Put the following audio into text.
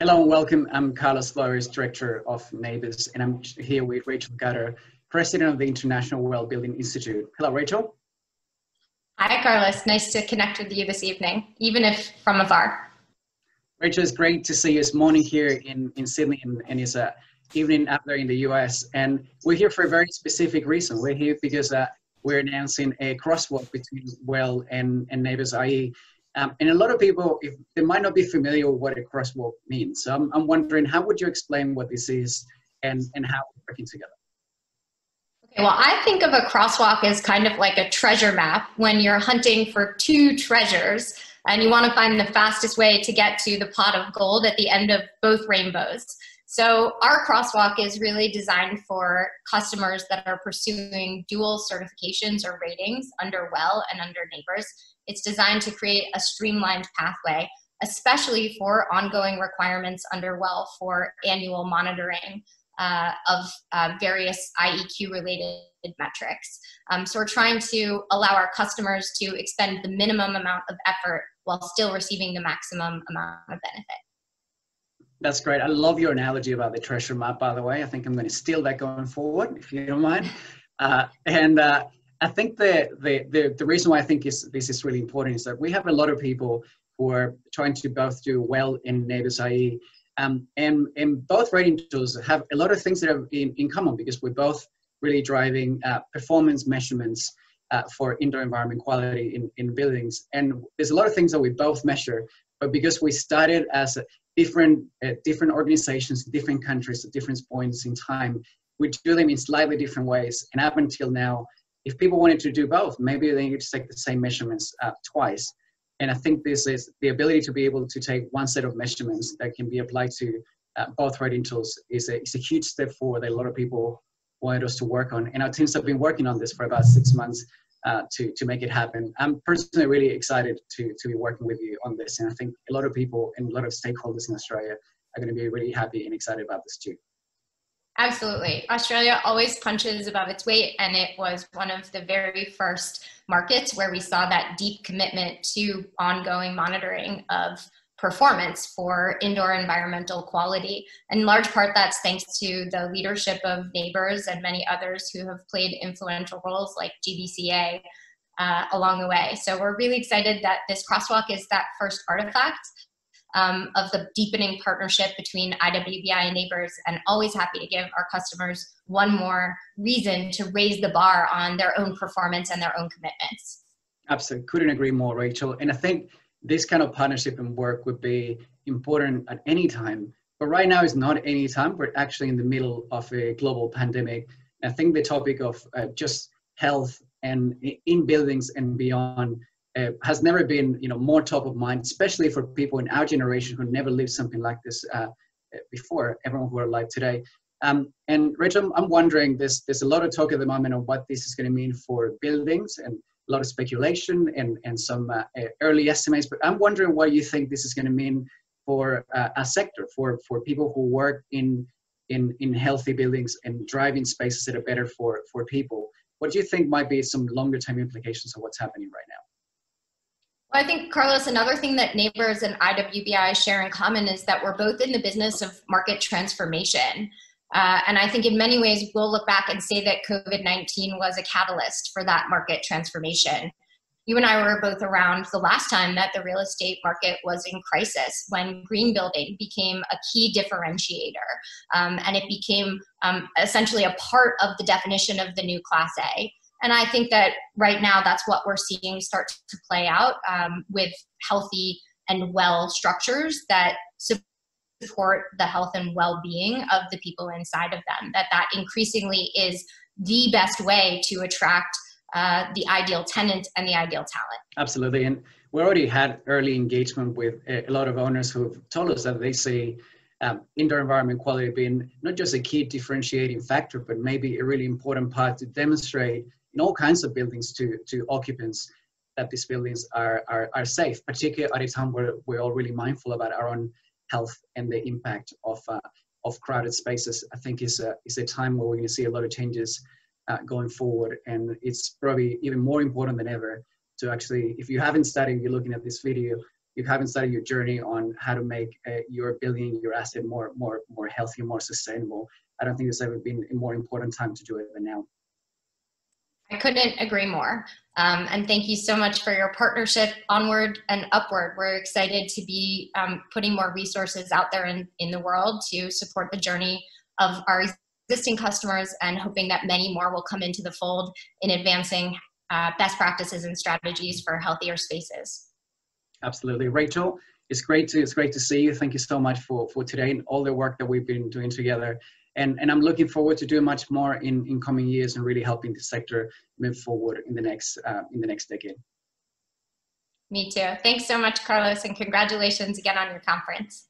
Hello and welcome. I'm Carlos Flores, Director of NABERS, and I'm here with Rachel Gatter, President of the International Well Building Institute. Hello, Rachel. Hi, Carlos. Nice to connect with you this evening, even if from afar. Rachel, it's great to see you this morning here in Sydney, and it's evening out there in the US. And we're here for a very specific reason. We're here because we're announcing a crosswalk between Well and NABERS IE. And a lot of people, if they might not be familiar with what a crosswalk means. So I'm wondering, how would you explain what this is and how we're working together? Okay, well, I think of a crosswalk as kind of like a treasure map when you're hunting for two treasures and you want to find the fastest way to get to the pot of gold at the end of both rainbows. So our crosswalk is really designed for customers that are pursuing dual certifications or ratings under Well and under NABERS. It's designed to create a streamlined pathway, especially for ongoing requirements under Well for annual monitoring of various IEQ-related metrics. So we're trying to allow our customers to expend the minimum amount of effort while still receiving the maximum amount of benefit. That's great. I love your analogy about the treasure map, by the way. I think I'm going to steal that going forward, if you don't mind. I think the reason why I think this is really important is that we have a lot of people who are trying to both do Well in NABERS IE. And both rating tools have a lot of things that are in common because we're both really driving performance measurements for indoor environment quality in buildings. And there's a lot of things that we both measure, but because we started as different organizations, different countries at different points in time, we do them in slightly different ways. And up until now, if people wanted to do both, maybe they need to take the same measurements twice. And I think this is the ability to be able to take one set of measurements that can be applied to both rating tools is a huge step forward that a lot of people wanted us to work on. And our teams have been working on this for about 6 months to make it happen. I'm personally really excited to be working with you on this. And I think a lot of people and a lot of stakeholders in Australia are going to be really happy and excited about this too. Absolutely. Australia always punches above its weight, and it was one of the very first markets where we saw that deep commitment to ongoing monitoring of performance for indoor environmental quality. In large part, that's thanks to the leadership of NABERS and many others who have played influential roles like GBCA along the way. So we're really excited that this crosswalk is that first artifact of the deepening partnership between IWBI and NABERS, and always happy to give our customers one more reason to raise the bar on their own performance and their own commitments. Absolutely. Couldn't agree more, Rachel. And I think this kind of partnership and work would be important at any time. But right now is not any time. We're actually in the middle of a global pandemic. And I think the topic of just health and in buildings and beyond has never been, more top of mind, especially for people in our generation who never lived something like this before, everyone who are alive today. And Rachel, I'm wondering, there's a lot of talk at the moment of what this is going to mean for buildings and a lot of speculation and some early estimates, but I'm wondering what you think this is going to mean for a sector, for people who work in healthy buildings and driving spaces that are better for people. What do you think might be some longer term implications of what's happening right now? Well, I think, Carlos, another thing that NABERS and IWBI share in common is that we're both in the business of market transformation. And I think in many ways, we'll look back and say that COVID-19 was a catalyst for that market transformation. You and I were both around the last time that the real estate market was in crisis, when green building became a key differentiator. And it became essentially a part of the definition of the new Class A. And I think that right now that's what we're seeing start to play out with healthy and well structures that support the health and well-being of the people inside of them, that increasingly is the best way to attract the ideal tenant and the ideal talent. Absolutely. And we already had early engagement with a lot of owners who have told us that they see indoor environment quality being not just a key differentiating factor, but maybe a really important part to demonstrate in all kinds of buildings to occupants that these buildings are safe, particularly at a time where we're all really mindful about our own health and the impact of crowded spaces. I think is a time where we're going to see a lot of changes going forward, and it's probably even more important than ever to actually, if you haven't started, you're looking at this video, you haven't started your journey on how to make your building your asset more healthy, more sustainable. I don't think there's ever been a more important time to do it than now. I couldn't agree more. And thank you so much for your partnership onward and upward. We're excited to be putting more resources out there in the world to support the journey of our existing customers, and hoping that many more will come into the fold in advancing best practices and strategies for healthier spaces. Absolutely. Rachel, it's great to see you. Thank you so much for today and all the work that we've been doing together. And I'm looking forward to doing much more in coming years and really helping the sector move forward in the next decade. Me too. Thanks so much, Carlos, and congratulations again on your conference.